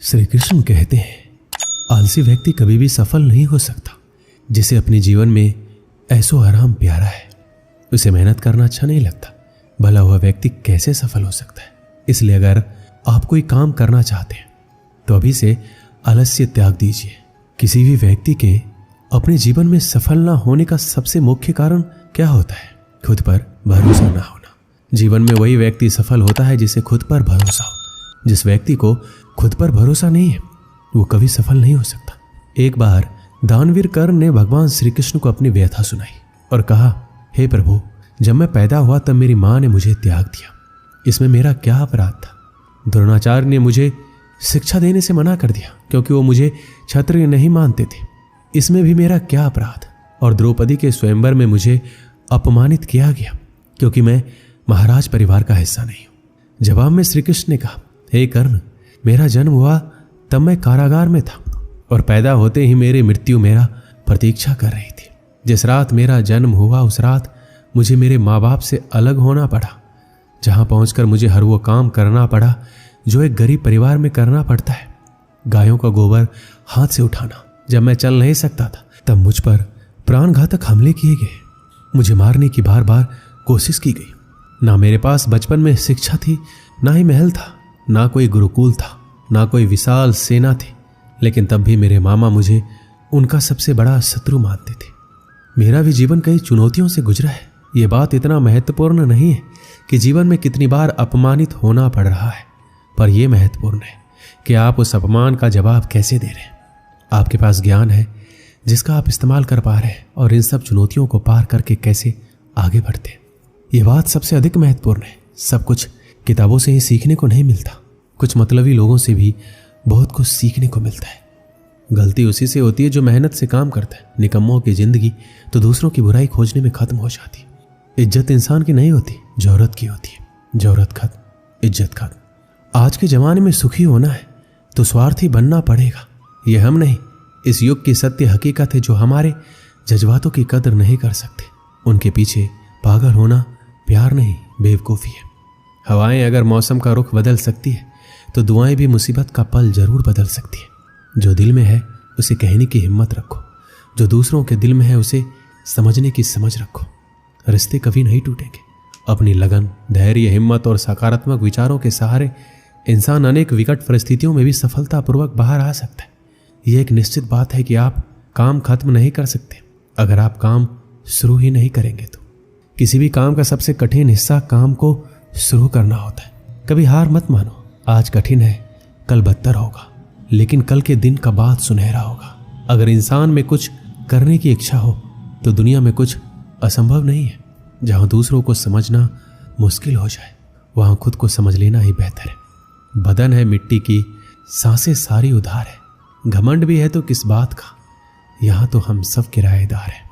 श्री कृष्ण कहते हैं, आलसी व्यक्ति कभी भी सफल नहीं हो सकता। जिसे अपने जीवन में ऐसो आराम प्यारा है, उसे मेहनत करना अच्छा नहीं लगता, भला हुआ व्यक्ति कैसे सफल हो सकता है। इसलिए अगर आप कोई काम करना चाहते हैं तो अभी से आलस्य त्याग दीजिए। किसी भी व्यक्ति के अपने जीवन में सफल ना होने का सबसे मुख्य कारण क्या होता है? खुद पर भरोसा ना होना। जीवन में वही व्यक्ति सफल होता है जिसे खुद पर भरोसा हो। जिस व्यक्ति को खुद पर भरोसा नहीं है वो कभी सफल नहीं हो सकता। एक बार दानवीर कर्ण ने भगवान श्री कृष्ण को अपनी व्यथा सुनाई और कहा, हे प्रभु, जब मैं पैदा हुआ तब मेरी माँ ने मुझे त्याग दिया। इसमें मेरा क्या अपराध था? द्रोणाचार्य ने मुझे शिक्षा देने से मना कर दिया क्योंकि वो मुझे क्षत्रिय नहीं मानते थे। इसमें भी मेरा क्या अपराध? और द्रौपदी के स्वयंवर में मुझे अपमानित किया गया क्योंकि मैं महाराज परिवार का हिस्सा नहीं हूं। जवाब में श्री कृष्ण ने कहा, हे कर्ण, मेरा जन्म हुआ तब मैं कारागार में था और पैदा होते ही मेरी मृत्यु मेरा प्रतीक्षा कर रही थी। जिस रात मेरा जन्म हुआ उस रात मुझे मेरे माँ बाप से अलग होना पड़ा, जहां पहुंचकर मुझे हर वो काम करना पड़ा जो एक गरीब परिवार में करना पड़ता है। गायों का गोबर हाथ से उठाना। जब मैं चल नहीं सकता था तब मुझ पर प्राणघातक हमले किए गए। मुझे मारने की बार बार कोशिश की गई। ना मेरे पास बचपन में शिक्षा थी, ना ही महल था, ना कोई गुरुकुल था, ना कोई विशाल सेना थी, लेकिन तब भी मेरे मामा मुझे उनका सबसे बड़ा शत्रु मानते थे। मेरा भी जीवन कई चुनौतियों से गुजरा है। ये बात इतना महत्वपूर्ण नहीं है कि जीवन में कितनी बार अपमानित होना पड़ रहा है, पर यह महत्वपूर्ण है कि आप उस अपमान का जवाब कैसे दे रहे हैं। आपके पास ज्ञान है जिसका आप इस्तेमाल कर पा रहे हैं और इन सब चुनौतियों को पार करके कैसे आगे बढ़ते हैं। ये बात सबसे अधिक महत्वपूर्ण है। सब कुछ किताबों से ही सीखने को नहीं मिलता, कुछ मतलबी लोगों से भी बहुत कुछ सीखने को मिलता है। गलती उसी से होती है जो मेहनत से काम करता है। निकम्मों की जिंदगी तो दूसरों की बुराई खोजने में खत्म हो जाती है। इज्जत इंसान की नहीं होती, जौहरत की होती है। जौहरत खत्म, इज्जत खत्म। आज के जमाने में सुखी होना है तो स्वार्थी बनना पड़ेगा। ये हम नहीं, इस युग की सत्य हकीकत है जो हमारे जज्बातों की कदर नहीं कर सकते। उनके पीछे पागल होना प्यार नहीं, बेवकूफ़ी है। हवाएं अगर मौसम का रुख बदल सकती है तो दुआएं भी मुसीबत का पल जरूर बदल सकती है। जो दिल में है उसे कहने की हिम्मत रखो, जो दूसरों के दिल में है उसे समझने की समझ रखो। रिश्ते कभी नहीं टूटेंगे। अपनी लगन, धैर्य, हिम्मत और सकारात्मक विचारों के सहारे इंसान अनेक विकट परिस्थितियों में भी सफलतापूर्वक बाहर आ सकता है। यह एक निश्चित बात है कि आप काम खत्म नहीं कर सकते अगर आप काम शुरू ही नहीं करेंगे तो। किसी भी काम का सबसे कठिन हिस्सा काम को शुरू करना होता है। कभी हार मत मानो। आज कठिन है, कल बदतर होगा, लेकिन कल के दिन का बाद सुनहरा होगा। अगर इंसान में कुछ करने की इच्छा हो तो दुनिया में कुछ असंभव नहीं है। जहां दूसरों को समझना मुश्किल हो जाए वहां खुद को समझ लेना ही बेहतर है। बदन है मिट्टी की, सांसें सारी उधार है। घमंड भी है तो किस बात का, यहां तो हम सब किराएदार हैं।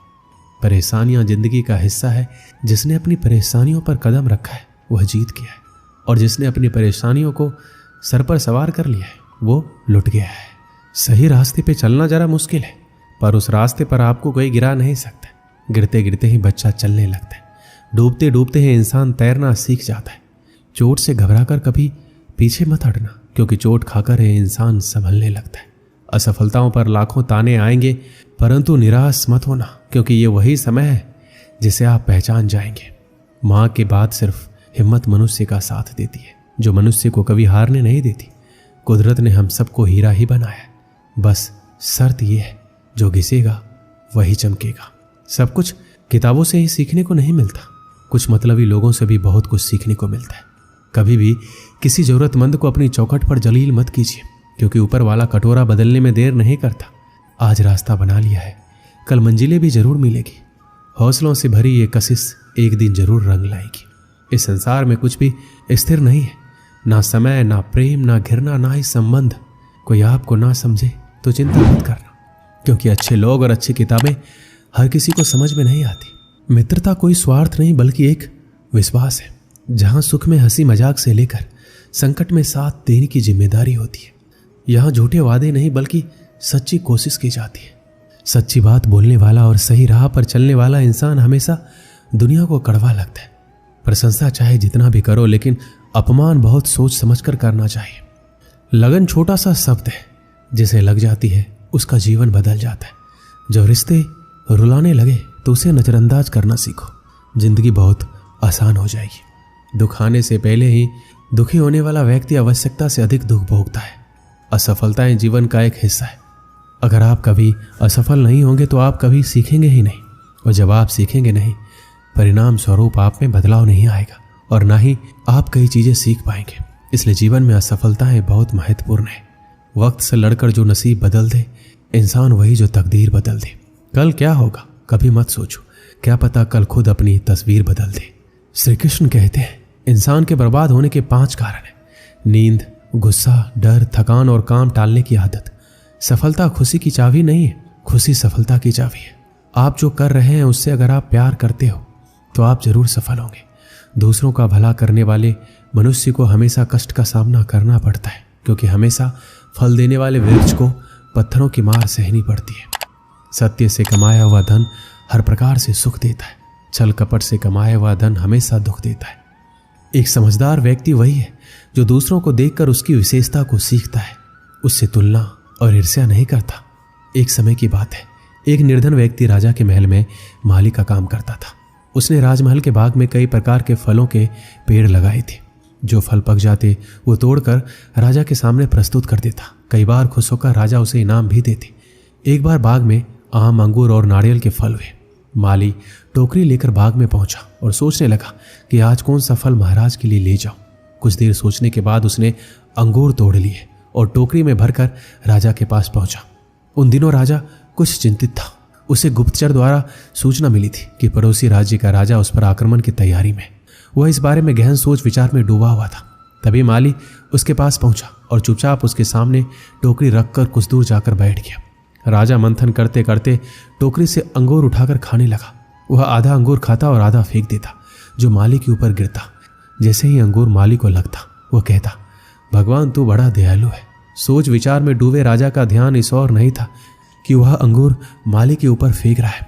परेशानियां जिंदगी का हिस्सा है। जिसने अपनी परेशानियों पर कदम रखा है वह जीत गया है, और जिसने अपनी परेशानियों को सर पर सवार कर लिया है वो लुट गया है। सही रास्ते पे चलना जरा मुश्किल है, पर उस रास्ते पर आपको कोई गिरा नहीं सकता। गिरते गिरते ही बच्चा चलने लगता है, डूबते डूबते ही इंसान तैरना सीख जाता है। चोट से घबराकर कभी पीछे मत हटना, क्योंकि चोट खाकर यह इंसान संभलने लगता है। असफलताओं पर लाखों ताने आएंगे, परंतु निराश मत होना, क्योंकि ये वही समय है जिसे आप पहचान जाएंगे। माँ के बाद सिर्फ हिम्मत मनुष्य का साथ देती है, जो मनुष्य को कभी हारने नहीं देती। कुदरत ने हम सबको हीरा ही बनाया, बस शर्त यह है जो घिसेगा वही चमकेगा। सब कुछ किताबों से ही सीखने को नहीं मिलता, कुछ मतलबी लोगों से भी बहुत कुछ सीखने को मिलता है। कभी भी किसी जरूरतमंद को अपनी चौखट पर जलील मत कीजिए, क्योंकि ऊपर वाला कटोरा बदलने में देर नहीं करता। आज रास्ता बना लिया है, कल मंजिलें भी जरूर मिलेगी। हौसलों से भरी ये कशिश एक दिन जरूर रंग लाएगी। इस संसार में कुछ भी स्थिर नहीं है, ना समय, ना प्रेम, ना घृणा, ना ही संबंध। कोई आपको ना समझे तो चिंता मत करना, क्योंकि अच्छे लोग और अच्छी किताबें हर किसी को समझ में नहीं आती। मित्रता कोई स्वार्थ नहीं बल्कि एक विश्वास है, जहां सुख में हंसी मजाक से लेकर संकट में साथ देने की जिम्मेदारी होती है। यहाँ झूठे वादे नहीं बल्कि सच्ची कोशिश की जाती है। सच्ची बात बोलने वाला और सही राह पर चलने वाला इंसान हमेशा दुनिया को कड़वा लगता है। प्रशंसा चाहे जितना भी करो, लेकिन अपमान बहुत सोच समझकर करना चाहिए। लगन छोटा सा शब्द है, जिसे लग जाती है उसका जीवन बदल जाता है। जब रिश्ते रुलाने लगे तो उसे नजरअंदाज करना सीखो, जिंदगी बहुत आसान हो जाएगी। दुख आने से पहले ही दुखी होने वाला व्यक्ति आवश्यकता से अधिक दुख भोगता है। असफलताएं जीवन का एक हिस्सा है। अगर आप कभी असफल नहीं होंगे तो आप कभी सीखेंगे ही नहीं, और जब आप सीखेंगे नहीं, परिणाम स्वरूप आप में बदलाव नहीं आएगा और ना ही आप कई चीजें सीख पाएंगे। इसलिए जीवन में असफलताएं बहुत महत्वपूर्ण है। वक्त से लड़कर जो नसीब बदल दे, इंसान वही जो तकदीर बदल दे। कल क्या होगा कभी मत सोचो, क्या पता कल खुद अपनी तस्वीर बदल दे। श्री कृष्ण कहते हैं, इंसान के बर्बाद होने के 5 कारण हैं: नींद, गुस्सा, डर, थकान और काम टालने की आदत। सफलता खुशी की चाबी नहीं है, खुशी सफलता की चाबी है। आप जो कर रहे हैं उससे अगर आप प्यार करते हो तो आप जरूर सफल होंगे। दूसरों का भला करने वाले मनुष्य को हमेशा कष्ट का सामना करना पड़ता है, क्योंकि हमेशा फल देने वाले वृक्ष को पत्थरों की मार सहनी पड़ती है। सत्य से कमाया हुआ धन हर प्रकार से सुख देता है, छल कपट से कमाया हुआ धन हमेशा दुख देता है। एक समझदार व्यक्ति वही है जो दूसरों को देखकर उसकी विशेषता को सीखता है, उससे तुलना और ईर्ष्या नहीं करता। एक समय की बात है, एक निर्धन व्यक्ति राजा के महल में माली का काम करता था। उसने राजमहल के बाग में कई प्रकार के फलों के पेड़ लगाए थे। जो फल पक जाते वो तोड़कर राजा के सामने प्रस्तुत कर देता। कई बार खुश होकर राजा उसे इनाम भी देते। एक बार बाग में आम, अंगूर और नारियल के फल हुए। माली टोकरी लेकर बाग में पहुंचा और सोचने लगा कि आज कौन सा फल महाराज के लिए ले जाऊं। कुछ देर सोचने के बाद उसने अंगूर तोड़ लिए और टोकरी में भरकर राजा के पास पहुंचा। उन दिनों राजा कुछ चिंतित था। उसे गुप्तचर द्वारा सूचना मिली थी कि पड़ोसी राज्य का राजा उस पर आक्रमण की तैयारी में। वह इस बारे में गहन सोच विचार में डूबा हुआ था। तभी माली उसके पास पहुंचा और चुपचाप उसके सामने टोकरी रखकर कुछ दूर जाकर बैठ गया। राजा मंथन करते करते टोकरी से अंगूर उठाकर खाने लगा। वह आधा अंगूर खाता और आधा फेंक देता, जो माली के ऊपर गिरता। जैसे ही अंगूर माली को लगता, वह कहता, भगवान तू बड़ा दयालु है। सोच विचार में डूबे राजा का ध्यान इस और नहीं था कि वह अंगूर माली के ऊपर फेंक रहा है।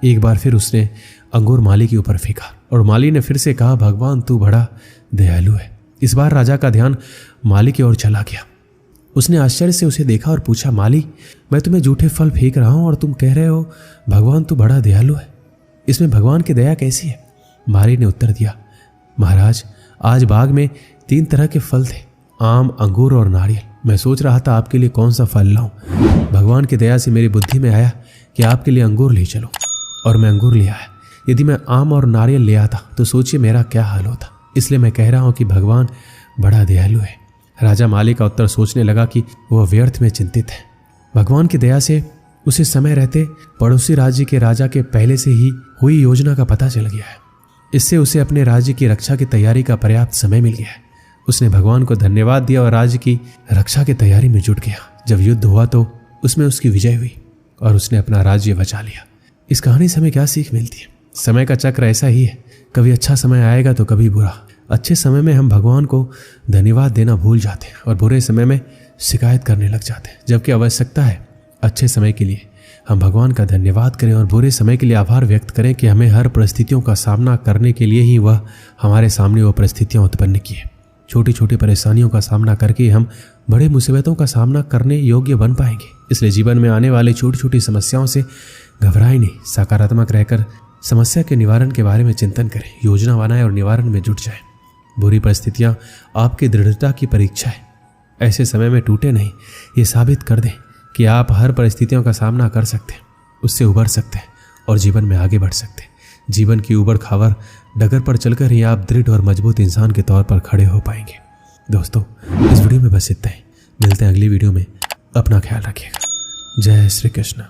एक बार फिर उसने अंगूर माली के ऊपर फेंका और माली ने फिर से कहा, भगवान तू बड़ा दयालु है। इस बार राजा का ध्यान माली की ओर चला गया। उसने आश्चर्य से उसे देखा और पूछा, माली, मैं तुम्हें जूठे फल फेंक रहा हूं और तुम कह रहे हो भगवान तू बड़ा दयालु है। इसमें भगवान की दया कैसी है? माली ने उत्तर दिया, महाराज, आज बाग में 3 तरह के फल थे, आम, अंगूर और नारियल। मैं सोच रहा था आपके लिए कौन सा फल लाऊं। भगवान की दया से मेरी बुद्धि में आया कि आपके लिए अंगूर ले चलो, और मैं अंगूर ले आया। यदि मैं आम और नारियल ले आता तो सोचिए मेरा क्या हाल होता। इसलिए मैं कह रहा हूं कि भगवान बड़ा दयालु है। राजा माली का उत्तर सोचने लगा कि वह व्यर्थ में चिंतित है। भगवान की दया से उसे समय रहते पड़ोसी राज्य के राजा के पहले से ही हुई योजना का पता चल गया है। इससे उसे अपने राज्य की रक्षा की तैयारी का पर्याप्त समय मिल गया है। उसने भगवान को धन्यवाद दिया और राज्य की रक्षा की तैयारी में जुट गया। जब युद्ध हुआ तो उसमें उसकी विजय हुई और उसने अपना राज्य बचा लिया। इस कहानी से हमें क्या सीख मिलती है? समय का चक्र ऐसा ही है, कभी अच्छा समय आएगा तो कभी बुरा। अच्छे समय में हम भगवान को धन्यवाद देना भूल जाते हैं और बुरे समय में शिकायत करने लग जाते हैं, जबकि आवश्यकता है अच्छे समय के लिए हम भगवान का धन्यवाद करें और बुरे समय के लिए आभार व्यक्त करें कि हमें हर परिस्थितियों का सामना करने के लिए ही वह हमारे सामने वो परिस्थितियां उत्पन्न की है। छोटी छोटी परेशानियों का सामना करके हम बड़े मुसीबतों का सामना करने योग्य बन पाएंगे। इसलिए जीवन में आने वाली छोटी छोटी समस्याओं से घबराएं नहीं, सकारात्मक रहकर समस्या के निवारण के बारे में चिंतन करें, योजना बनाएं और निवारण में जुट जाएं। बुरी परिस्थितियां आपकी दृढ़ता की परीक्षा है। ऐसे समय में टूटे नहीं, ये साबित कर दें कि आप हर परिस्थितियों का सामना कर सकते हैं, उससे उबर सकते हैं और जीवन में आगे बढ़ सकते हैं। जीवन की उबड़ खाबड़ डगर पर चलकर ही आप दृढ़ और मजबूत इंसान के तौर पर खड़े हो पाएंगे। दोस्तों, इस वीडियो में बस इतना ही। मिलते हैं अगली वीडियो में। अपना ख्याल रखिएगा। जय श्री कृष्ण।